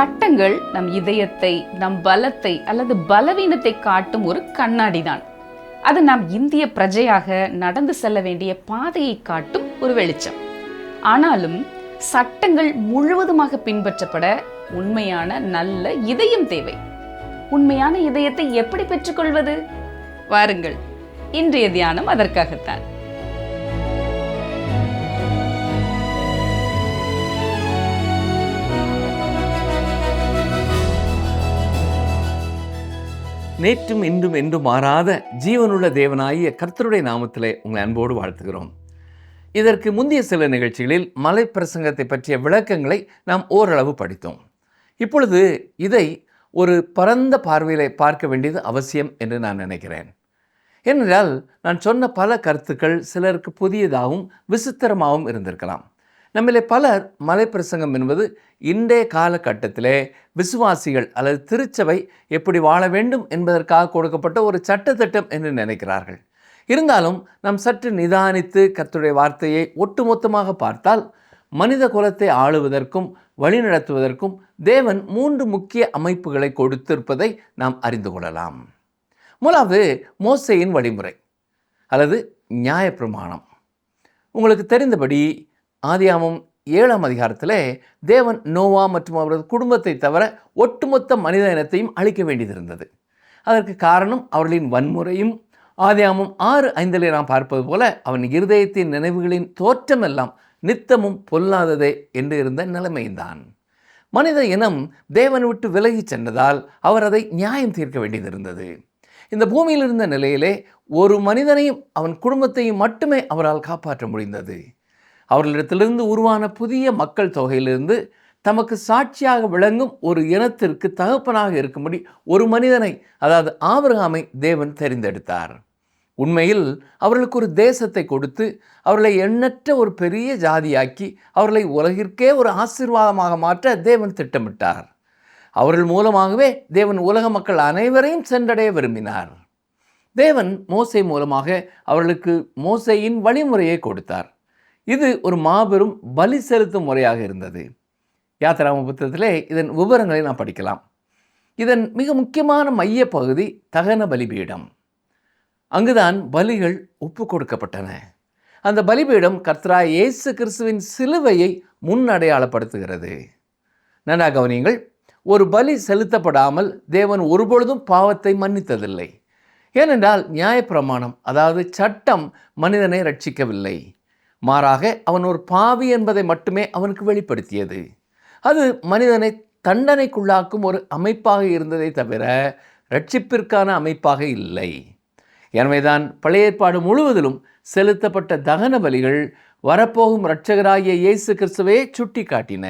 சட்டங்கள் நம் இதயத்தை, நம் பலத்தை அல்லது பலவீனத்தை காட்டும் ஒரு கண்ணாடி தான். அது நாம் இந்திய பிரஜையாக நடந்து செல்ல வேண்டிய பாதையை காட்டும் ஒரு வெளிச்சம். ஆனாலும் சட்டங்கள் முழுவதுமாக பின்பற்றப்பட உண்மையான நல்ல இதயம் தேவை. உண்மையான இதயத்தை எப்படி பெற்றுக்கொள்வது? வாருங்கள், இன்றைய தியானம் அதற்காகத்தான். நேற்றும் இன்றும் என்றும் மாறாத ஜீவனுள்ள தேவனாகிய கர்த்தருடைய நாமத்திலே உங்களை அன்போடு வாழ்த்துகிறோம். இதற்கு முந்தைய சில நிகழ்ச்சிகளில் மலை பிரசங்கத்தை பற்றிய விளக்கங்களை நாம் ஓரளவு படித்தோம். இப்பொழுது இதை ஒரு பரந்த பார்வையிலே பார்க்க வேண்டியது அவசியம் என்று நான் நினைக்கிறேன். ஏனென்றால் நான் சொன்ன பல கருத்துக்கள் சிலருக்கு புதியதாகவும் விசித்திரமாகவும் இருந்திருக்கலாம். நம்மிலே பலர் மலை பிரசங்கம் என்பது இன்றைய காலகட்டத்திலே விசுவாசிகள் அல்லது திருச்சபை எப்படி வாழ வேண்டும் என்பதற்காக கொடுக்கப்பட்ட ஒரு சட்டத்திட்டம் என்று நினைக்கிறார்கள். இருந்தாலும் நாம் சற்று நிதானித்து கர்த்தருடைய வார்த்தையை ஒட்டுமொத்தமாக பார்த்தால் மனித குலத்தை ஆளுவதற்கும் வழிநடத்துவதற்கும் தேவன் 3 முக்கிய அமைப்புகளை கொடுத்திருப்பதை நாம் அறிந்து கொள்ளலாம். முதலாவது மோசேயின் வழிமுறை அல்லது நியாயப்பிரமாணம். உங்களுக்கு தெரிந்தபடி ஆதியாகமம் 7ஆம் அதிகாரத்தில் தேவன் நோவா மற்றும் அவரது குடும்பத்தை தவிர ஒட்டுமொத்த மனித இனத்தையும் அழிக்க வேண்டியதிருந்தது. அதற்கு காரணம் அவர்களின் வன்முறையும். ஆதியாகமம் 6:5 நாம் பார்ப்பது போல அவன் இருதயத்தின் நினைவுகளின் தோற்றமெல்லாம் நித்தமும் பொல்லாததே என்று இருந்த நிலைமைதான். மனித இனம் தேவன் விட்டு விலகி சென்றதால் அவர் அதை நியாயம் தீர்க்க வேண்டியதிருந்தது. இந்த பூமியில் இருந்த நிலையிலே ஒரு மனிதனையும் அவன் குடும்பத்தையும் மட்டுமே அவரால் காப்பாற்ற முடிந்தது. அவர்களிடத்திலிருந்து உருவான புதிய மக்கள் தொகையிலிருந்து தமக்கு சாட்சியாக விளங்கும் ஒரு இனத்திற்கு தகப்பனாக இருக்கும்படி ஒரு மனிதனை, அதாவது ஆபிரகாமை தேவன் தெரிந்தெடுத்தார். உண்மையில் அவர்களுக்கு ஒரு தேசத்தை கொடுத்து அவர்களை எண்ணற்ற ஒரு பெரிய ஜாதியாக்கி அவர்களை உலகிற்கே ஒரு ஆசீர்வாதமாக மாற்ற தேவன் திட்டமிட்டார். அவர்கள் மூலமாகவே தேவன் உலக மக்கள் அனைவரையும் சென்றடைய விரும்பினார். தேவன் மோசே மூலமாக அவர்களுக்கு மோசேயின் வழிமுறையை கொடுத்தார். இது ஒரு மாபெரும் பலி செலுத்தும் முறையாக இருந்தது. யாத்திராகம புத்தகத்திலே இதன் விவரங்களை நாம் படிக்கலாம். இதன் மிக முக்கியமான மைய பகுதி தகன பலிபீடம். அங்குதான் பலிகள் ஒப்பு கொடுக்கப்பட்டன. அந்த பலிபீடம் கர்த்தராகிய இயேசு கிறிஸ்துவின் சிலுவையை முன்னடையாளப்படுத்துகிறது. நன்றாக கவனியுங்கள். ஒரு பலி செலுத்தப்படாமல் தேவன் ஒருபொழுதும் பாவத்தை மன்னித்ததில்லை. ஏனென்றால் நியாயப்பிரமாணம், அதாவது சட்டம், மனிதனை ரட்சிக்கவில்லை. மாறாக அவன் ஒரு பாவி என்பதை மட்டுமே அவனுக்கு வெளிப்படுத்தியது. அது மனிதனை தண்டனைக்குள்ளாக்கும் ஒரு அமைப்பாக இருந்ததை தவிர ரட்சிப்பிற்கான அமைப்பாக இல்லை. எனவேதான் பழைய ஏற்பாடு முழுவதிலும் செலுத்தப்பட்ட தகன பலிகள் வரப்போகும் இரட்சகராகிய இயேசு கிறிஸ்துவை சுட்டி காட்டின.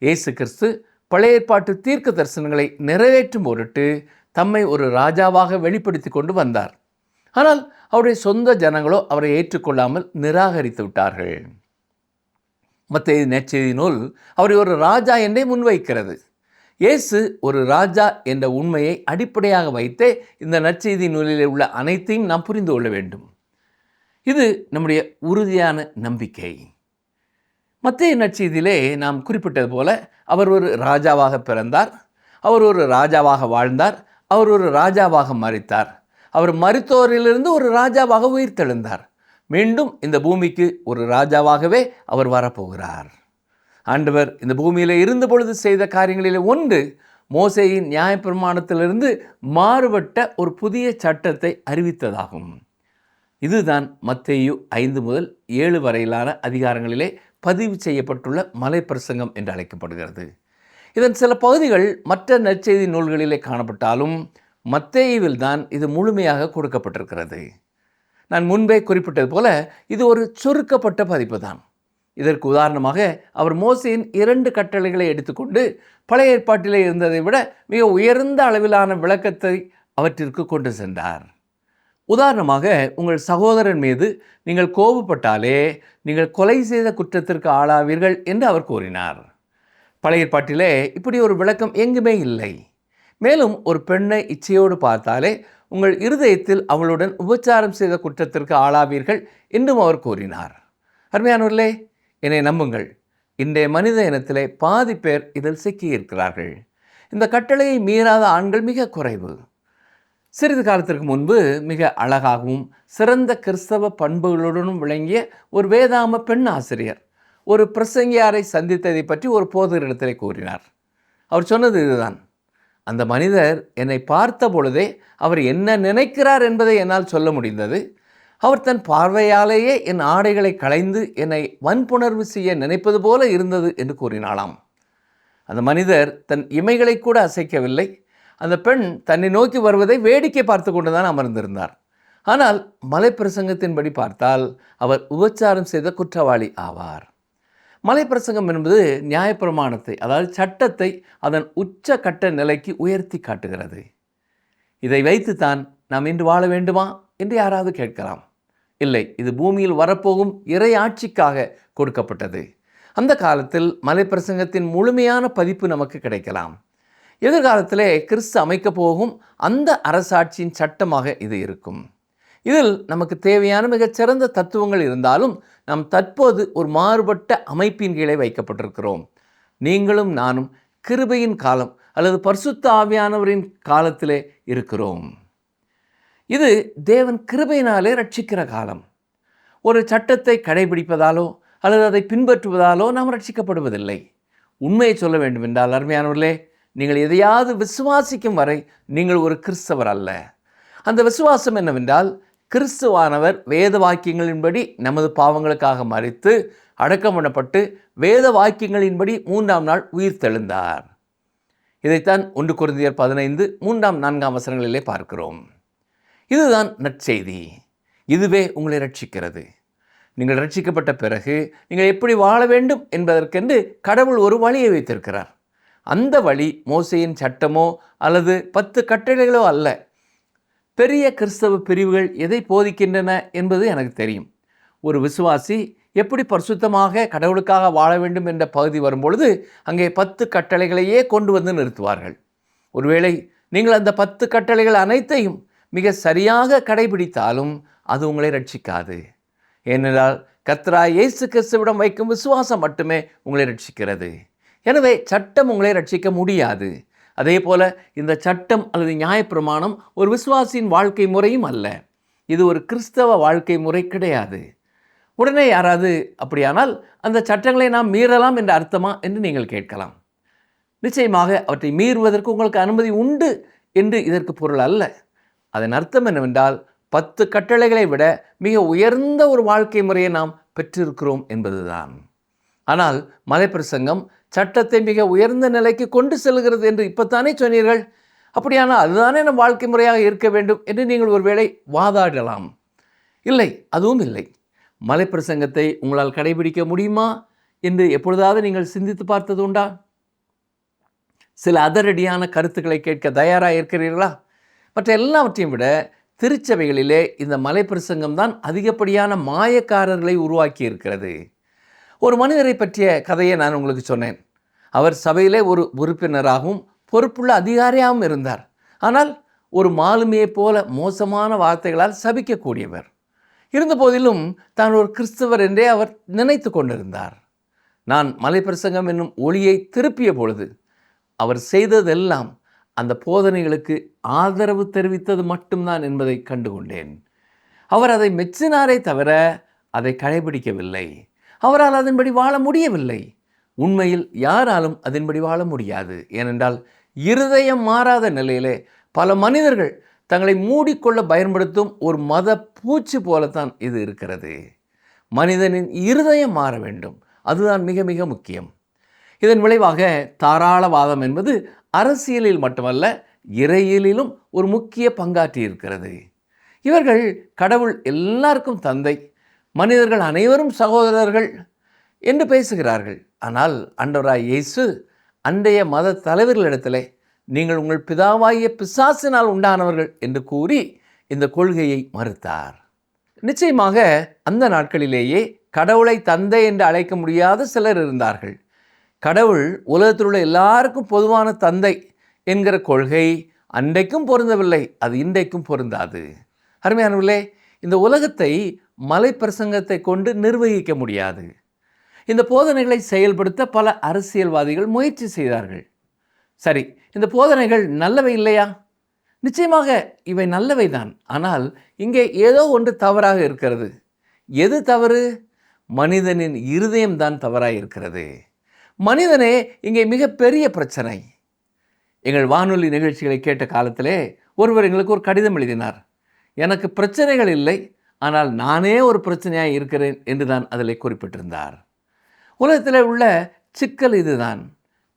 இயேசு கிறிஸ்து பழைய ஏற்பாட்டு தீர்க்க தரிசனங்களை நிறைவேற்றும் பொருட்டு தம்மை ஒரு ராஜாவாக வெளிப்படுத்தி கொண்டு வந்தார். ஆனால் அவருடைய சொந்த ஜனங்களோ அவரை ஏற்றுக்கொள்ளாமல் நிராகரித்து விட்டார்கள். மத்தேயு நற்செய்தி நூல் அவரை ஒரு ராஜா என்றே முன்வைக்கிறது. இயேசு ஒரு ராஜா என்ற உண்மையை அடிப்படையாக வைத்தே இந்த நற்செய்தி நூலில் உள்ள அனைத்தையும் நாம் புரிந்து கொள்ள வேண்டும். இது நம்முடைய உறுதியான நம்பிக்கை. மத்தேயு நற்செய்தியிலே நாம் குறிப்பிட்டது போல அவர் ஒரு ராஜாவாக பிறந்தார், அவர் ஒரு ராஜாவாக வாழ்ந்தார், அவர் ஒரு ராஜாவாக மரித்தார், அவர் மரித்தோரிலிருந்து ஒரு ராஜாவாக உயிர்த்தெழுந்தார். மீண்டும் இந்த பூமிக்கு ஒரு ராஜாவாகவே அவர் வரப்போகிறார். ஆண்டவர் இந்த பூமியில் இருந்த பொழுது செய்த காரியங்களில் ஒன்று மோசேயின் நியாயப்பிரமாணத்திலிருந்து மாறுபட்ட ஒரு புதிய சட்டத்தை அறிவித்ததாகும். இதுதான் மத்தேயு 5 முதல் 7 வரையிலான அதிகாரங்களிலே பதிவு செய்யப்பட்டுள்ள மலை பிரசங்கம் என்று அழைக்கப்படுகிறது. இதன் சில பகுதிகள் மற்ற நற்செய்தி நூல்களிலே காணப்பட்டாலும் மத்தேயுவில் தான் இது முழுமையாக கொடுக்கப்பட்டிருக்கிறது. நான் முன்பே குறிப்பிட்டது போல இது ஒரு சுருக்கப்பட்ட பதிப்பு தான். இதற்கு உதாரணமாக அவர் மோசேயின் 2 கட்டளைகளை எடுத்துக்கொண்டு பழைய ஏற்பாட்டிலே இருந்ததை விட மிக உயர்ந்த அளவிலான விளக்கத்தை அவற்றிற்கு கொண்டு சென்றார். உதாரணமாக, உங்கள் சகோதரன் மீது நீங்கள் கோபப்பட்டாலே நீங்கள் கொலை செய்த குற்றத்திற்கு ஆளாவீர்கள் என்று அவர் கூறினார். பழைய ஏற்பாட்டிலே இப்படி ஒரு விளக்கம் எங்குமே இல்லை. மேலும் ஒரு பெண்ணை இச்சையோடு பார்த்தாலே உங்கள் இருதயத்தில் அவளுடன் உபச்சாரம் செய்த குற்றத்திற்கு ஆளாவீர்கள் என்றும் அவர் கூறினார். அருமையானவர்களே, என்னை நம்புங்கள், இன்றைய மனித இனத்திலே பாதி பேர் இதில் சிக்கியிருக்கிறார்கள். இந்த கட்டளையை மீறாத ஆண்கள் மிக குறைவு. சிறிது காலத்திற்கு முன்பு மிக அழகாகவும் சிறந்த கிறிஸ்தவ பண்புகளுடனும் விளங்கிய ஒரு வேதாம பெண் ஆசிரியர் ஒரு பிரசங்கியாரை சந்தித்ததை பற்றி ஒரு போதகரிடத்திலே கூறினார். அவர் சொன்னது இதுதான்: அந்த மனிதர் என்னை பார்த்த பொழுதே அவர் என்ன நினைக்கிறார் என்பதை என்னால் சொல்ல முடிந்தது. அவர் தன் பார்வையாலேயே என் ஆடைகளை களைந்து என்னை வன்புணர்வு செய்ய நினைப்பது போல இருந்தது என்று கூறினாளாம். அந்த மனிதர் தன் இமைகளை கூட அசைக்கவில்லை. அந்த பெண் தன்னை நோக்கி வருவதை வேடிக்கை பார்த்து கொண்டுதான் அமர்ந்திருந்தார். ஆனால் மலைப்பிரசங்கத்தின்படி பார்த்தால் அவர் உபச்சாரம் செய்த குற்றவாளி ஆவார். மலைப்பிரசங்கம் என்பது நியாயப்பிரமாணத்தை, அதாவது சட்டத்தை அதன் உச்சக்கட்ட நிலைக்கு உயர்த்தி காட்டுகிறது. இதை வைத்துத்தான் நாம் இன்று வாழ வேண்டுமா என்று யாராவது கேட்கலாம். இல்லை, இது பூமியில் வரப்போகும் இறை ஆட்சிக்காக கொடுக்கப்பட்டது. அந்த காலத்தில் மலைப்பிரசங்கத்தின் முழுமையான பதிப்பு நமக்கு கிடைக்கலாம். எதிர்காலத்திலே கிறிஸ்து அமைக்கப் போகும் அந்த அரசாட்சியின் சட்டமாக இது இருக்கும். இதில் நமக்கு தேவையான மிகச்சிறந்த தத்துவங்கள் இருந்தாலும் நாம் தற்போது ஒரு மாறுபட்ட அமைப்பின் கீழே வைக்கப்பட்டிருக்கிறோம். நீங்களும் நானும் கிருபையின் காலம் அல்லது பரிசுத்த ஆவியானவரின் காலத்திலே இருக்கிறோம். இது தேவன் கிருபையினாலே ரட்சிக்கிற காலம். ஒரு சட்டத்தை கடைபிடிப்பதாலோ அல்லது அதை பின்பற்றுவதாலோ நாம் ரட்சிக்கப்படுவதில்லை. உண்மையை சொல்ல வேண்டும் என்றால், அருமையானவர்களே, நீங்கள் எதையாவது விசுவாசிக்கும் வரை நீங்கள் ஒரு கிறிஸ்தவர் அல்ல. அந்த விசுவாசம் என்னவென்றால், கிறிஸ்துவானவர் வேத வாக்கியங்களின்படி நமது பாவங்களுக்காக மரித்து அடக்கம் பண்ணப்பட்டு வேத வாக்கியங்களின்படி 3ஆம் நாள் உயிர் தெழுந்தார். இதைத்தான் 1 கொரிந்தியர் 15 3-4 வசனங்களிலே பார்க்கிறோம். இதுதான் நற்செய்தி. இதுவே உங்களை ரட்சிக்கிறது. நீங்கள் ரட்சிக்கப்பட்ட பிறகு நீங்கள் எப்படி வாழ வேண்டும் என்பதற்கென்று கடவுள் ஒரு வழியை வைத்திருக்கிறார். அந்த வழி மோசேயின் சட்டமோ அல்லது 10 கட்டளைகளோ அல்ல. பெரிய கிறிஸ்தவ பிரிவுகள் எதை போதிக்கின்றன என்பது எனக்கு தெரியும். ஒரு விசுவாசி எப்படி பரிசுத்தமாக கடவுளுக்காக வாழ வேண்டும் என்ற பகுதி வரும்பொழுது அங்கே 10 கட்டளைகளையே கொண்டு வந்து நிறுத்துவார்கள். ஒருவேளை நீங்கள் அந்த 10 கட்டளைகள் அனைத்தையும் மிக சரியாக கடைபிடித்தாலும் அது உங்களை ரட்சிக்காது. ஏனென்றால் கர்த்தராகிய இயேசு கிறிஸ்துவிடம் வைக்கும் விசுவாசம் மட்டுமே உங்களை ரட்சிக்கிறது. எனவே சட்டம் உங்களை ரட்சிக்க முடியாது. அதே போல இந்த சட்டம் அல்லது நியாயப்பிரமாணம் ஒரு விசுவாசியின் வாழ்க்கை முறையும் அல்ல. இது ஒரு கிறிஸ்தவ வாழ்க்கை முறை கிடையாது. உடனே யாராவது அப்படியானால் அந்த சட்டங்களை நாம் மீறலாம் என்ற அர்த்தமா என்று நீங்கள் கேட்கலாம். நிச்சயமாக அவற்றை மீறுவதற்கு உங்களுக்கு அனுமதி உண்டு என்று இதற்கு பொருள் அல்ல. அதன் அர்த்தம் என்னவென்றால் 10 கட்டளைகளை விட மிக உயர்ந்த ஒரு வாழ்க்கை முறையை நாம் பெற்றிருக்கிறோம் என்பதுதான். ஆனால் மலைப்பிரசங்கம் சட்டத்தை மிக உயர்ந்த நிலைக்கு கொண்டு செல்கிறது என்று இப்போத்தானே சொன்னீர்கள். அப்படியானால் அதுதானே நம் வாழ்க்கை முறையாக இருக்க வேண்டும் என்று நீங்கள் ஒருவேளை வாதாடலாம். இல்லை, அதுவும் இல்லை. மலைப்பிரசங்கத்தை உங்களால் கடைபிடிக்க முடியுமா என்று எப்பொழுதாவது நீங்கள் சிந்தித்து பார்த்தது உண்டா? சில அதிரடியான கருத்துக்களை கேட்க தயாராக இருக்கிறீர்களா? மற்ற எல்லாவற்றையும் விட திருச்சபைகளிலே இந்த மலைப்பிரசங்கம் தான் அதிகப்படியான மாயக்காரர்களை உருவாக்கி இருக்கிறது. ஒரு மனிதரை பற்றிய கதையை நான் உங்களுக்கு சொன்னேன். அவர் சபையிலே ஒரு உறுப்பினராகவும் பொறுப்புள்ள அதிகாரியாகவும் இருந்தார். ஆனால் ஒரு மாலுமியைப் போல மோசமான வார்த்தைகளால் சபிக்கக்கூடியவர். இருந்த போதிலும் தான் ஒரு கிறிஸ்தவர் என்றே அவர் நினைத்து கொண்டிருந்தார். நான் மலைப்பிரசங்கம் என்னும் ஒளியை திருப்பிய பொழுது அவர் செய்ததெல்லாம் அந்த போதனைகளுக்கு ஆதரவு தெரிவித்தது மட்டும்தான் என்பதை கண்டுகொண்டேன். அவர் அதை மெச்சினாரே தவிர அதை கடைபிடிக்கவில்லை. அவரால் அதன்படி வாழ முடியவில்லை. உண்மையில் யாராலும் அதன்படி வாழ முடியாது. ஏனென்றால் இருதயம் மாறாத நிலையிலே பல மனிதர்கள் தங்களை மூடிக்கொள்ள பயன்படுத்தும் ஒரு மத பூச்சி போலத்தான் இது இருக்கிறது. மனிதனின் இருதயம் மாற வேண்டும். அதுதான் மிக மிக முக்கியம். இதன் விளைவாக தாராளவாதம் என்பது அரசியலில் மட்டுமல்ல, இறையியலிலும் ஒரு முக்கிய பங்காற்றி இருக்கிறது. இவர்கள் கடவுள் எல்லாருக்கும் தந்தை, மனிதர்கள் அனைவரும் சகோதரர்கள் என்று பேசுகிறார்கள். ஆனால் ஆண்டவராய் இயேசு அன்றைய மத தலைவர்களிடத்திலே நீங்கள் உங்கள் பிதாவாகிய பிசாசினால் உண்டானவர்கள் என்று கூறி இந்த கொள்கையை மறுத்தார். நிச்சயமாக அந்த நாட்களிலேயே கடவுளை தந்தை என்று அழைக்க முடியாத சிலர் இருந்தார்கள். கடவுள் உலகத்தில் உள்ள எல்லாருக்கும் பொதுவான தந்தை என்கிற கொள்கை அன்றைக்கும் பொருந்தவில்லை, அது இன்றைக்கும் பொருந்தாது. அருமையானவர்களே, இந்த உலகத்தை மலைப்பிரசங்கத்தை கொண்டு நிர்வகிக்க முடியாது. இந்த போதனைகளை செயல்படுத்த பல அரசியல்வாதிகள் முயற்சி செய்தார்கள். சரி, இந்த போதனைகள் நல்லவை இல்லையா? நிச்சயமாக இவை நல்லவைதான். ஆனால் இங்கே ஏதோ ஒன்று தவறாக இருக்கிறது. எது தவறு? மனிதனின் இருதயம்தான் தவறாக இருக்கிறது. மனிதனே இங்கே மிகப்பெரிய பிரச்சனை. எங்கள் வானொலி நிகழ்ச்சிகளை கேட்ட காலத்திலே ஒருவர் எங்களுக்கு ஒரு கடிதம் எழுதினார். எனக்கு பிரச்சனைகள் இல்லை, ஆனால் நானே ஒரு பிரச்சனையாக இருக்கிறேன் என்று தான் அதில் குறிப்பிட்டிருந்தார். உலகத்தில் உள்ள சிக்கல் இதுதான்.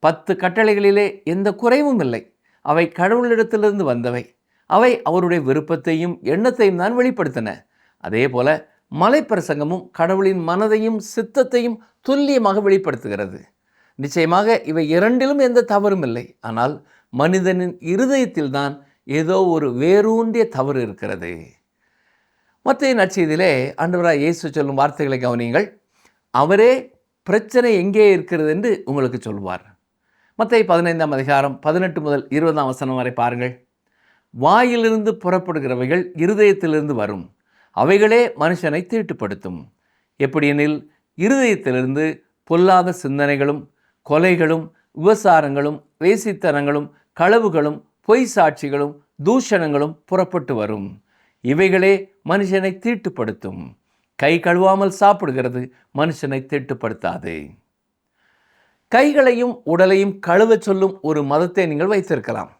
10 கட்டளைகளிலே எந்த குறைவும் இல்லை. அவை கடவுளிடத்திலிருந்து வந்தவை. அவை அவருடைய விருப்பத்தையும் எண்ணத்தையும் தான் வெளிப்படுத்தின. அதே போல மலைப்பிரசங்கமும் கடவுளின் மனதையும் சித்தத்தையும் துல்லியமாக வெளிப்படுத்துகிறது. நிச்சயமாக இவை இரண்டிலும் எந்த தவறும் இல்லை. ஆனால் மனிதனின் இருதயத்தில்தான் ஏதோ ஒரு வேரூன்றிய தவறு இருக்கிறது. மத்தேயு நற்செய்தியிலே ஆண்டவராய் இயேசு சொல்லும் வார்த்தைகளை கவனியுங்கள். அவரே பிரச்சனை எங்கே இருக்கிறது என்று உங்களுக்கு சொல்வார். மத்தேயு 15ஆம் அதிகாரம் 18 முதல் 20ஆம் வசனம் வரை பாருங்கள். வாயிலிருந்து புறப்படுகிறவைகள் இருதயத்திலிருந்து வரும், அவைகளே மனுஷனை தீட்டுப்படுத்தும். எப்படியெனில் இருதயத்திலிருந்து பொல்லாத சிந்தனைகளும் கொலைகளும் விபசாரங்களும் வேசித்தனங்களும் களவுகளும் பொய் சாட்சிகளும் தூஷணங்களும் புறப்பட்டு வரும். இவைகளே மனுஷனை தீட்டுப்படுத்தும். கை கழுவாமல் சாப்பிடுகிறது மனுஷனை தீட்டுப்படுத்தாது. கைகளையும் உடலையும் கழுவ சொல்லும் ஒரு மதத்தை நீங்கள் வைத்திருக்கலாம்.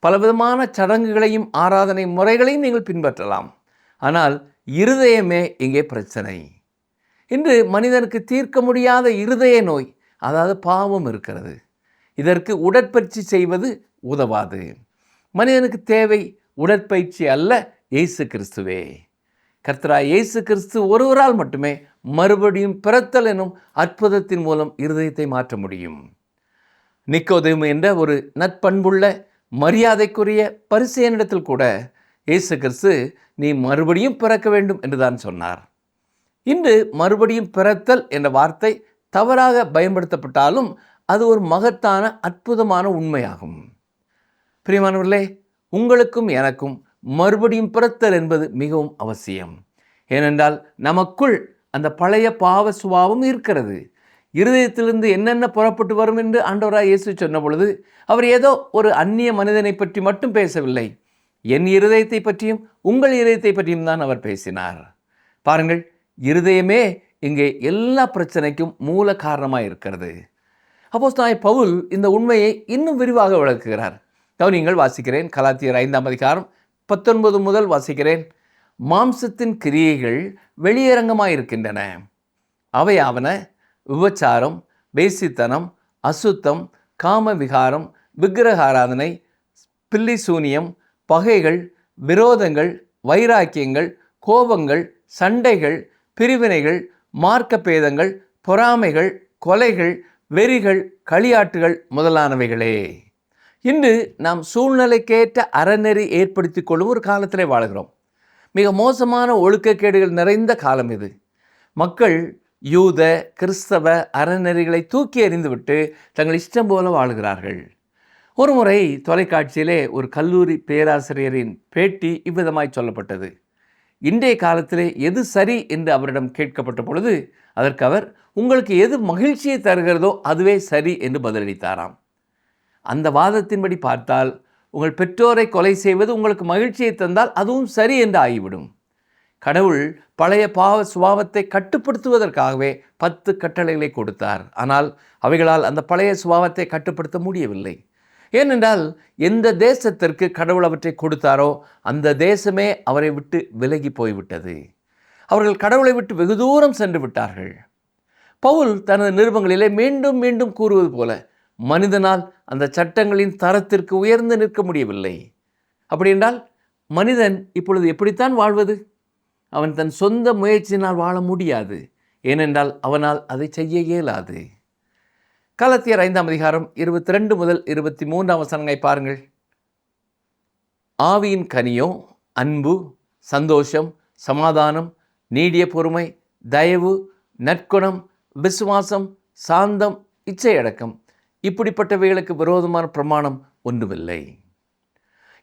பலவிதமான சடங்குகளையும் ஆராதனை முறைகளையும் நீங்கள் பின்பற்றலாம். ஆனால் இருதயமே இங்கே பிரச்சனை. இன்று மனிதனுக்கு தீர்க்க முடியாத இருதய நோய், அதாவது பாவம் இருக்கிறது. இதற்கு உடற்பயிற்சி செய்வது உதவாது. மனிதனுக்கு தேவை உடற்பயிற்சி அல்ல, இயேசு கிறிஸ்துவே. கர்த்தராய் இயேசு கிறிஸ்து ஒருவரால் மட்டுமே மறுபடியும் பிறத்தல் எனும் அற்புதத்தின் மூலம் இருதயத்தை மாற்ற முடியும். நிக்கோதேமு என்ற ஒரு நற்பண்புள்ள மரியாதைக்குரிய பரிசேயனிடத்தில் கூட இயேசு கிறிஸ்து நீ மறுபடியும் பிறக்க வேண்டும் என்றுதான் சொன்னார். இன்று மறுபடியும் பிறத்தல் என்ற வார்த்தை தவறாக பயன்படுத்தப்பட்டாலும் அது ஒரு மகத்தான அற்புதமான உண்மையாகும். பிரியமானவர்களே, உங்களுக்கும் எனக்கும் மறுபடியும் பிறத்தல் என்பது மிகவும் அவசியம். ஏனென்றால் நமக்குள் அந்த பழைய பாவ சுபாவம் இருக்கிறது. இருதயத்திலிருந்து என்னென்ன புறப்பட்டு வரும் என்று ஆண்டவராய் இயேசு சொன்ன பொழுது அவர் ஏதோ ஒரு அந்நிய மனிதனை பற்றி மட்டும் பேசவில்லை. என் இருதயத்தை பற்றியும் உங்கள் இருதயத்தை பற்றியும் தான் அவர் பேசினார். பாருங்கள், இருதயமே இங்கே எல்லா பிரச்சனைக்கும் மூல காரணமாக இருக்கிறது. அப்போஸ்தலனாகிய பவுல் இந்த உண்மையை இன்னும் விரிவாக விளக்குகிறார். கவனியங்கள், வாசிக்கிறேன். கலாத்தியர் 5ஆம் அதிகாரம் 19 முதல் வாசிக்கிறேன். மாம்சத்தின் கிரியைகள் வெளியரங்கமாயிருக்கின்றன. அவையாவன விபச்சாரம், வேசித்தனம், அசுத்தம், காம விகாரம், விக்கிரகாராதனை, பில்லிசூனியம், பகைகள், விரோதங்கள், வைராக்கியங்கள், கோபங்கள், சண்டைகள், பிரிவினைகள், மார்க்க பேதங்கள், பொறாமைகள், கொலைகள், வெறிகள், களியாட்டுகள் முதலானவைகளே. இன்று நாம் சூழ்நிலைக்கேற்ற அறநெறி ஏற்படுத்தி கொள்ளும் ஒரு காலத்திலே வாழ்கிறோம். மிக மோசமான ஒழுக்கக்கேடுகள் நிறைந்த காலம் இது. மக்கள் யூத கிறிஸ்தவ அறநெறிகளை தூக்கி எறிந்துவிட்டு தங்கள் இஷ்டம் போல வாழ்கிறார்கள். ஒரு முறை தொலைக்காட்சியிலே ஒரு கல்லூரி பேராசிரியரின் பேட்டி இவ்விதமாய் சொல்லப்பட்டது. இன்றைய காலத்திலே எது சரி என்று அவரிடம் கேட்கப்பட்ட பொழுது அதற்கு அவர், உங்களுக்கு எது மகிழ்ச்சியை தருகிறதோ அதுவே சரி என்று பதிலளித்தாராம். அந்த வாதத்தின்படி பார்த்தால் உங்கள் பெற்றோரை கொலை செய்வது உங்களுக்கு மகிழ்ச்சியை தந்தால் அதுவும் சரி என்று ஆகிவிடும். கடவுள் பழைய பாவ சுபாவத்தை கட்டுப்படுத்துவதற்காகவே 10 கட்டளைகளை கொடுத்தார். ஆனால் அவைகளால் அந்த பழைய சுபாவத்தை கட்டுப்படுத்த முடியவில்லை. ஏனென்றால் எந்த தேசத்திற்கு கடவுள் அவற்றை கொடுத்தாரோ அந்த தேசமே அவரை விட்டு விலகி போய்விட்டது. அவர்கள் கடவுளை விட்டு வெகு தூரம் சென்று விட்டார்கள். பவுல் தனது நிருபங்களிலே மீண்டும் மீண்டும் கூறுவது போல மனிதனால் அந்த சட்டங்களின் தரத்திற்கு உயர்ந்து நிற்க முடியவில்லை. அப்படி என்றால் மனிதன் இப்பொழுது எப்படித்தான் வாழ்வது? அவன் தன் சொந்த முயற்சியினால் வாழ முடியாது. ஏனென்றால் அவனால் அதை செய்ய இயலாது. கலாத்தியர் 5ஆம் அதிகாரம் 22 முதல் 23ஆம் வசனங்களை பாருங்கள். ஆவியின் கனியோ அன்பு, சந்தோஷம், சமாதானம், நீடிய பொறுமை, தயவு, நற்குணம், விசுவாசம், சாந்தம், இச்சையடக்கம். இப்படிப்பட்டவைகளுக்கு விரோதமான பிரமாணம் ஒன்றுமில்லை.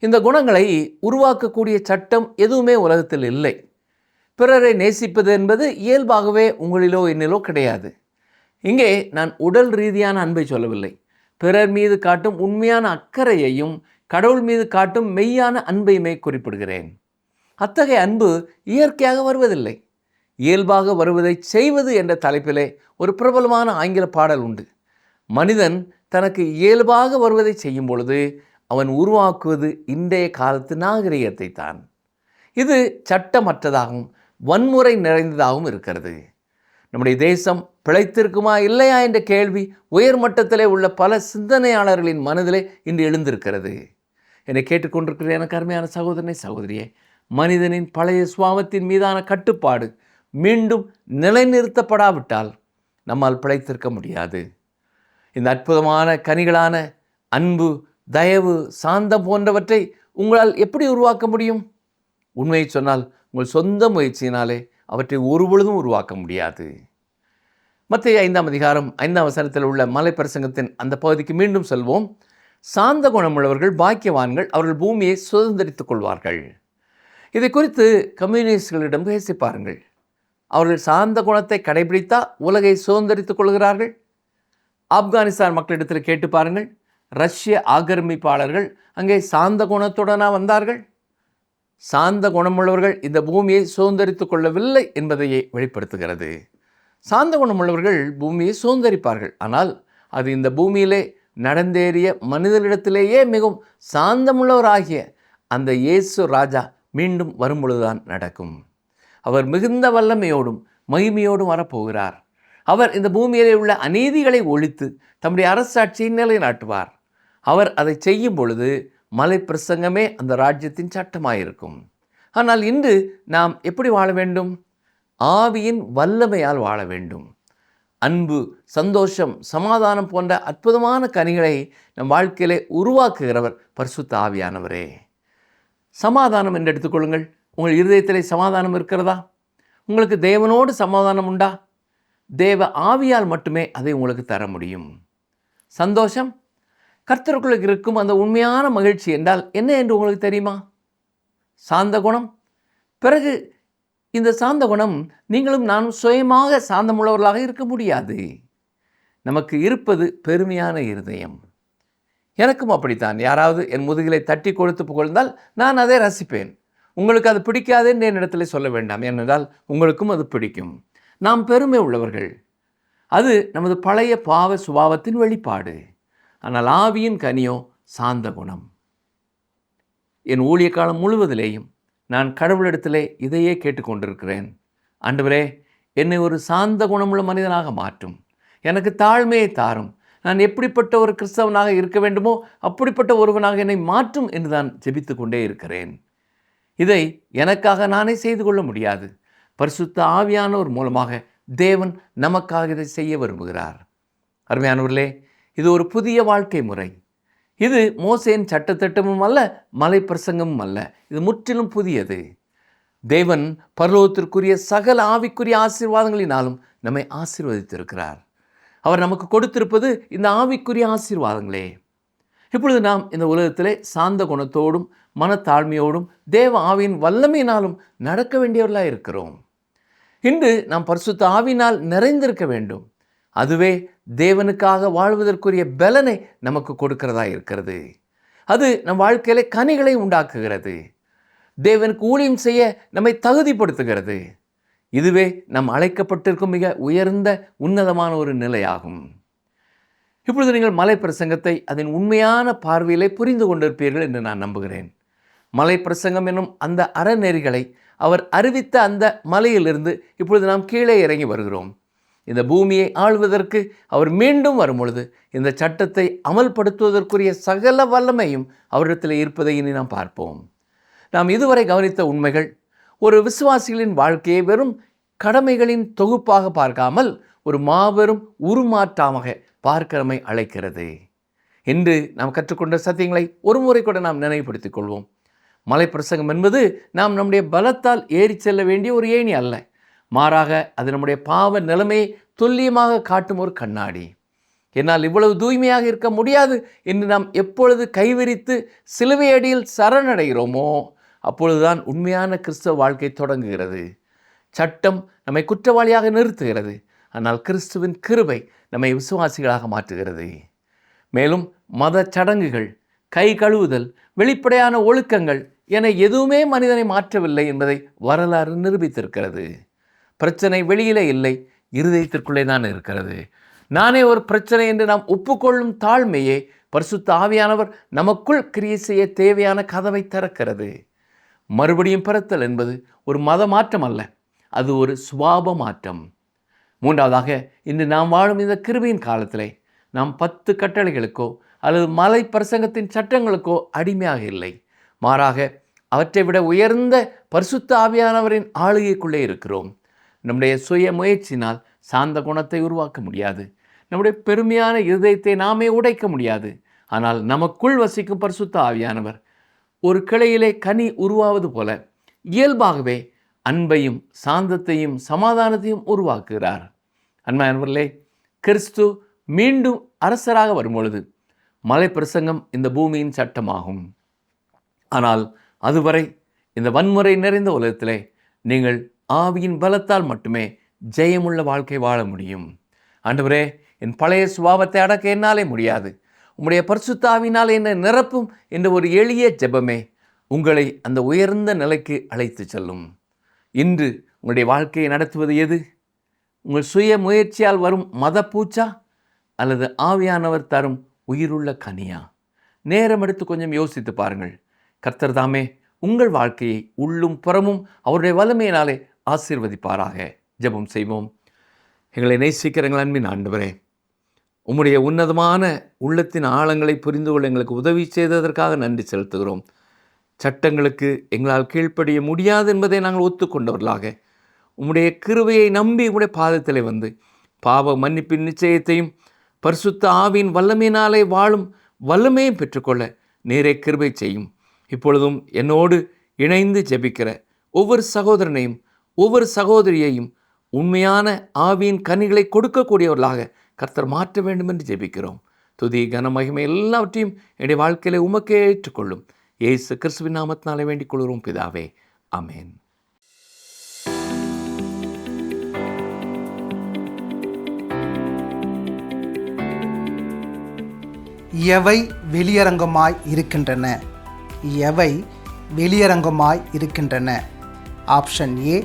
இந்த குணங்களை உருவாக்கக்கூடிய சட்டம் எதுவுமே உலகத்தில் இல்லை. பிறரை நேசிப்பது என்பது இயல்பாகவே உங்களிலோ என்னிலோ கிடையாது. இங்கே நான் உடல் ரீதியான அன்பை சொல்லவில்லை. பிறர் மீது காட்டும் உண்மையான அக்கறையையும் கடவுள் மீது காட்டும் மெய்யான அன்பையுமே குறிப்பிடுகிறேன். அத்தகைய அன்பு இயற்கையாக வருவதில்லை, இயல்பாக வருவதை செய்வது என்ற தலைப்பிலே ஒரு பிரபலமான ஆங்கில பாடல் உண்டு. மனிதன் தனக்கு இயல்பாக வருவதை செய்யும் பொழுது அவன் உருவாக்குவது இன்றைய காலத்து நாகரிகத்தை தான். இது சட்டமற்றதாகவும் வன்முறை நிறைந்ததாகவும் இருக்கிறது. நம்முடைய தேசம் பிழைத்திருக்குமா இல்லையா என்ற கேள்வி உயர்மட்டத்திலே உள்ள பல சிந்தனையாளர்களின் மனதிலே இன்று எழுந்திருக்கிறது. என்னை கேட்டுக்கொண்டிருக்கிற எனக்கு அருமையான சகோதரனை சகோதரியே, மனிதனின் பழைய சுபாவத்தின் மீதான கட்டுப்பாடு மீண்டும் நிலைநிறுத்தப்படாவிட்டால் நம்மால் பிழைத்திருக்க முடியாது. இந்த அற்புதமான கனிகளான அன்பு, தயவு, சாந்தம் போன்றவற்றை உங்களால் எப்படி உருவாக்க முடியும்? உண்மையை சொன்னால் உங்கள் சொந்த முயற்சியினாலே அவற்றை ஒருபொழுதும் உருவாக்க முடியாது. மத்தேயு 5ஆம் அதிகாரம் 5ஆம் வசனத்தில் உள்ள மலைப்பிரசங்கத்தின் அந்த பகுதிக்கு மீண்டும் செல்வோம். சாந்த குணமுள்ளவர்கள் பாக்கியவான்கள், அவர்கள் பூமியை சுதந்திரித்துக் கொள்வார்கள். இதை குறித்து கம்யூனிஸ்டுகளிடம் பேசி பாருங்கள். அவர்கள் சாந்த குணத்தை கடைபிடித்தா உலகை சுதந்திரித்துக் கொள்கிறார்கள். ஆப்கானிஸ்தான் மக்களிடத்தில் கேட்டு பாருங்கள். ரஷ்ய ஆக்கிரமிப்பாளர்கள் அங்கே சாந்த குணத்துடனா வந்தார்கள்? சாந்த குணமுள்ளவர்கள் இந்த பூமியை சுதந்திரித்துக் கொள்ளவில்லை என்பதையே வெளிப்படுத்துகிறது. சாந்த குணமுள்ளவர்கள் பூமியை சுதந்திரிப்பார்கள், ஆனால் அது இந்த பூமியிலே நடந்தேறிய மனிதர்களிடத்திலேயே மிகவும் சாந்தமுள்ளவராகிய அந்த இயேசு ராஜா மீண்டும் வரும்பொழுதுதான் நடக்கும். அவர் மிகுந்த வல்லமையோடும் மகிமையோடும் வரப்போகிறார். அவர் இந்த பூமியிலே உள்ள அநீதிகளை ஒழித்து தம்முடைய அரசாட்சியை நிலைநாட்டுவார். அவர் அதை செய்யும் பொழுது மலை பிரசங்கமே அந்த ராஜ்யத்தின் சட்டமாயிருக்கும். ஆனால் இன்று நாம் எப்படி வாழ வேண்டும்? ஆவியின் வல்லமையால் வாழ வேண்டும். அன்பு, சந்தோஷம், சமாதானம் போன்ற அற்புதமான கனிகளை நம் வாழ்க்கையிலே உருவாக்குகிறவர் பரிசுத்த ஆவியானவரே. சமாதானம் என்று எடுத்துக்கொள்ளுங்கள். உங்கள் இருதயத்திலே சமாதானம் இருக்கிறதா? உங்களுக்கு தேவனோடு சமாதானம் உண்டா? தேவ ஆவியால் மட்டுமே அதை உங்களுக்கு தர முடியும். சந்தோஷம், கர்த்தருக்குள் இருக்கும் அந்த உண்மையான மகிழ்ச்சி என்றால் என்ன என்று உங்களுக்கு தெரியுமா? சாந்த குணம். பிறகு இந்த சாந்த குணம் நீங்களும் நானும் சுயமாக சாந்தமுள்ளவர்களாக இருக்க முடியாது. நமக்கு இருப்பது பெருமையான இருதயம். எனக்கும் அப்படித்தான். யாராவது என் முதுகிலை தட்டி கொடுத்து புகழ்ந்தால் நான் அதை ரசிப்பேன். உங்களுக்கு அது பிடிக்காதுன்னு என்னிடத்தில் சொல்ல வேண்டாம், ஏனென்றால் உங்களுக்கும் அது பிடிக்கும். நாம் பெருமை உள்ளவர்கள். அது நமது பழைய பாவ சுபாவத்தின் வெளிப்பாடு. ஆனால் ஆவியின் கனியோ சாந்த குணம். என் ஊழிய காலம் முழுவதிலேயும் நான் கடவுளிடத்திலே இதையே கேட்டுக்கொண்டிருக்கிறேன். ஆண்டவரே, என்னை ஒரு சாந்த குணமுள்ள மனிதனாக மாற்றும். எனக்கு தாழ்மையை தாரும். நான் எப்படிப்பட்ட ஒரு கிறிஸ்தவனாக இருக்க வேண்டுமோ அப்படிப்பட்ட ஒருவனாக என்னை மாற்றும் என்று நான் ஜெபித்து கொண்டே இருக்கிறேன். இதை எனக்காக நானே செய்து கொள்ள முடியாது. பரிசுத்த ஆவியானவர் மூலமாக தேவன் நமக்காக இதை செய்ய விரும்புகிறார். அருமையானவர்களே, இது ஒரு புதிய வாழ்க்கை முறை. இது மோசேயின் சட்டத்திட்டமும் அல்ல, மலை பிரசங்கமும் அல்ல. இது முற்றிலும் புதியது. தேவன் பரலோகத்திற்குரிய சகல ஆவிக்குரிய ஆசீர்வாதங்களினாலும் நம்மை ஆசீர்வதித்திருக்கிறார். அவர் நமக்கு கொடுத்திருப்பது இந்த ஆவிக்குரிய ஆசீர்வாதங்களே. இப்பொழுது நாம் இந்த உலகத்திலே சாந்த குணத்தோடும் மனத்தாழ்மையோடும் தேவ ஆவியின் வல்லமையினாலும் நடக்க வேண்டியவர்களாக இருக்கிறோம். இன்று நாம் பரிசுத்த ஆவியினால் நிறைந்திருக்க வேண்டும். அதுவே தேவனுக்காக வாழ்வதற்குரிய பலனை நமக்கு கொடுக்கிறதா இருக்கிறது. அது நம் வாழ்க்கையிலே கனிகளை உண்டாக்குகிறது. தேவனுக்கு ஊழியம் செய்ய நம்மை தகுதிப்படுத்துகிறது. இதுவே நாம் அழைக்கப்பட்டிருக்கும் மிக உயர்ந்த உன்னதமான ஒரு நிலையாகும். இப்பொழுது நீங்கள் மலை பிரசங்கத்தை அதன் உண்மையான பார்வையிலே புரிந்து கொண்டிருப்பீர்கள் என்று நான் நம்புகிறேன். மலை பிரசங்கம் என்னும் அந்த அறநெறிகளை அவர் அறிவித்த அந்த மலையிலிருந்து இப்பொழுது நாம் கீழே இறங்கி வருகிறோம். இந்த பூமியை ஆள்வதற்கு அவர் மீண்டும் வரும் பொழுது இந்த சட்டத்தை அமல்படுத்துவதற்குரிய சகல வல்லமையும் அவரிடத்தில் இருப்பதை இனி நாம் பார்ப்போம். நாம் இதுவரை கவனித்த உண்மைகள் ஒரு விசுவாசிகளின் வாழ்க்கையை வெறும் கடமைகளின் தொகுப்பாக பார்க்காமல் ஒரு மாபெரும் உருமாற்றமாக பார்க்கிறமை அழைக்கிறது. இன்று நாம் கற்றுக்கொண்ட சத்தியங்களை ஒரு முறை கூட நாம் நினைவுபடுத்திக் கொள்வோம். மலை பிரசங்கம் என்பது நாம் நம்முடைய பலத்தால் ஏறி செல்ல வேண்டிய ஒரு ஏணி அல்ல. மாறாக அது நம்முடைய பாவ நிலைமையை துல்லியமாக காட்டும் ஒரு கண்ணாடி. என்னால் இவ்வளவு தூய்மையாக இருக்க முடியாது என்று நாம் எப்பொழுது கைவிரித்து சிலுவை அடியில் சரணடைகிறோமோ அப்பொழுதுதான் உண்மையான கிறிஸ்தவ வாழ்க்கை தொடங்குகிறது. சட்டம் நம்மை குற்றவாளியாக நிறுத்துகிறது. ஆனால் கிறிஸ்துவின் கிருபை நம்மை விசுவாசிகளாக மாற்றுகிறது. மேலும் மத சடங்குகள், கை கழுவுதல், வெளிப்படையான ஒழுக்கங்கள் என எதுவுமே மனிதனை மாற்றவில்லை என்பதை வரலாறு நிரூபித்திருக்கிறது. பிரச்சனை வெளியிலே இல்லை, இருதயத்திற்குள்ளே தான் இருக்கிறது. நானே ஒரு பிரச்சனை என்று நாம் ஒப்புக்கொள்ளும் தாழ்மையே பரிசுத்த ஆவியானவர் நமக்குள் கிரியை செய்ய தேவையான கதவை திறக்கிறது. மறுபடியும் பிறத்தல் என்பது ஒரு மத மாற்றம் அல்ல, அது ஒரு சுபாவ மாற்றம். மூன்றாவதாக, இன்று நாம் வாழும் இந்த கிருபையின் காலத்திலே நாம் 10 கட்டளைகளுக்கோ அல்லது மலை பிரசங்கத்தின் சட்டங்களுக்கோ அடிமையாக இல்லை. மாறாக அவற்றை விட உயர்ந்த பரிசுத்த ஆவியானவரின் ஆளுகைக்குள்ளே இருக்கிறோம். நம்முடைய சுய முயற்சினால் சாந்த குணத்தை உருவாக்க முடியாது. நம்முடைய பெருமையான இருதயத்தை நாமே உடைக்க முடியாது. ஆனால் நமக்குள் வசிக்கும் பரிசுத்த ஆவியானவர் ஒரு கிளையிலே கனி உருவாவது போல இயல்பாகவே அன்பையும் சாந்தத்தையும் சமாதானத்தையும் உருவாக்குகிறார். அன்பானவர்களே, கிறிஸ்து மீண்டும் அரசராக வரும்பொழுது மலை பிரசங்கம் இந்த பூமியின் சட்டமாகும். ஆனால் அதுவரை இந்த வன்முறை நிறைந்த உலகத்திலே நீங்கள் ஆவியின் பலத்தால் மட்டுமே ஜெயமுள்ள வாழ்க்கை வாழ முடியும். ஆண்டவரே, என் பழைய சுபாவத்தை அடக்க என்னாலே முடியாது, உம்முடைய பரிசுத்த ஆவியினால் என்னை நிரப்பும் என்ற ஒரு எளிய ஜெபமே உங்களை அந்த உயர்ந்த நிலைக்கு அழைத்து செல்லும். இன்று உங்களுடைய வாழ்க்கையை நடத்துவது எது? உங்கள் சுய முயற்சியால் வரும் மத பூச்சா அல்லது ஆவியானவர் தரும் உயிருள்ள கனியா? நேரம் எடுத்து கொஞ்சம் யோசித்து பாருங்கள். கர்த்தர் தாமே உங்கள் வாழ்க்கையை உள்ளும் புறமும் அவருடைய வல்லமையினாலே ஆசீர்வதிப்பாராக. ஜெபம் செய்வோம். எங்களை நேசிக்கிற எங்கள் அன்பின் ஆண்டவரே, உம்முடைய உன்னதமான உள்ளத்தின் ஆழங்களை புரிந்து கொள்ள எங்களுக்கு உதவி செய்ததற்காக நன்றி செலுத்துகிறோம். சட்டங்களுக்கு எங்களால் கீழ்ப்படிய முடியாது என்பதை நாங்கள் ஒத்துக்கொண்டவர்களாக உம்முடைய கிருபையை நம்பி உம்முடைய பாதத்திலே வந்து பாவ மன்னிப்பின் நிச்சயத்தையும் பரிசுத்த ஆவியின் வல்லமையினாலே வாழும் வல்லமையும் பெற்றுக்கொள்ள நேரே கிருபை செய்யும். இப்பொழுதும் என்னோடு இணைந்து ஜெபிக்கிற ஒவ்வொரு சகோதரனையும் ஒவ்வொரு சகோதரியையும் உண்மையான ஆவியின் கனிகளை கொடுக்கக்கூடியவர்களாக கர்த்தர் மாற்ற வேண்டும் என்று ஜெபிக்கிறோம். துதி, கன, மகிமை எல்லாவற்றையும் என்னுடைய வாழ்க்கையிலே உமக்கே ஏற்றுக்கொள்ளும். இயேசு கிறிஸ்துவின் நாமத்தினாலே வேண்டிக் கொள்கிறோம் பிதாவே, ஆமென். எவை வெளியரங்கமாய் இருக்கின்றன? எவை வெளியரங்கமாய் இருக்கின்றன? ஆப்ஷன் ஏ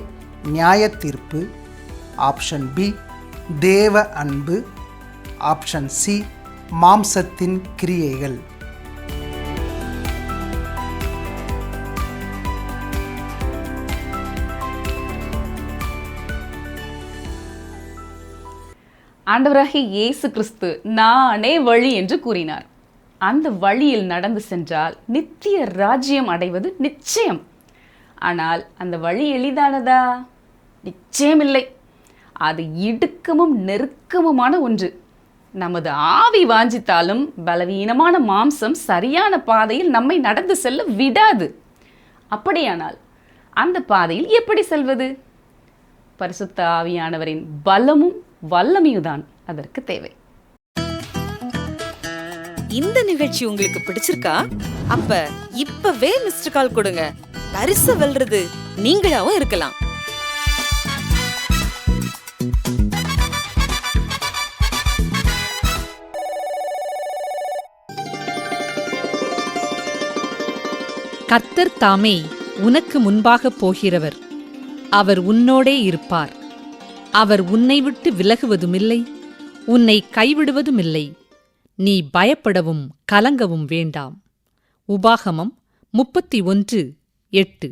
நியாய தீர்ப்பு, ஆப்ஷன் பி தேவ அன்பு, ஆப்ஷன் சி மாம்சத்தின் கிரியைகள். ஆண்டவராகிய இயேசு கிறிஸ்து நானே வழி என்று கூறினார். அந்த வழியில் நடந்து சென்றால் நித்திய ராஜ்யம் அடைவது நிச்சயம். ஆனால் அந்த வழி எளிதானதா? நிச்சயமில்லை. அது இடுக்கமும் நெருக்கமுமான ஒன்று. நமது ஆவி வாஞ்சித்தாலும் பலவீனமான மாம்சம் சரியான பாதையில் நம்மை நடந்து செல்ல விடாது. அப்படியானால் அந்த பாதையில் எப்படி செல்வது? பரிசுத்த ஆவியானவரின் பலமும் வல்லமையுதான் அதற்கு தேவை. இந்த நிகழ்ச்சி உங்களுக்கு பிடிச்சிருக்கா? அப்ப இப்பவே மிஸ்டர் கால் கொடுங்க. பரிசு வெல்றது நீங்களாவும் இருக்கலாம். கர்த்தர் தாமே உனக்கு முன்பாக போகிறவர். அவர் உன்னோடே இருப்பார். அவர் உன்னை விட்டு விலகுவதுமில்லை, உன்னை கைவிடுவதுமில்லை. நீ பயப்படவும் கலங்கவும் வேண்டாம். உபாகமம் 31:8.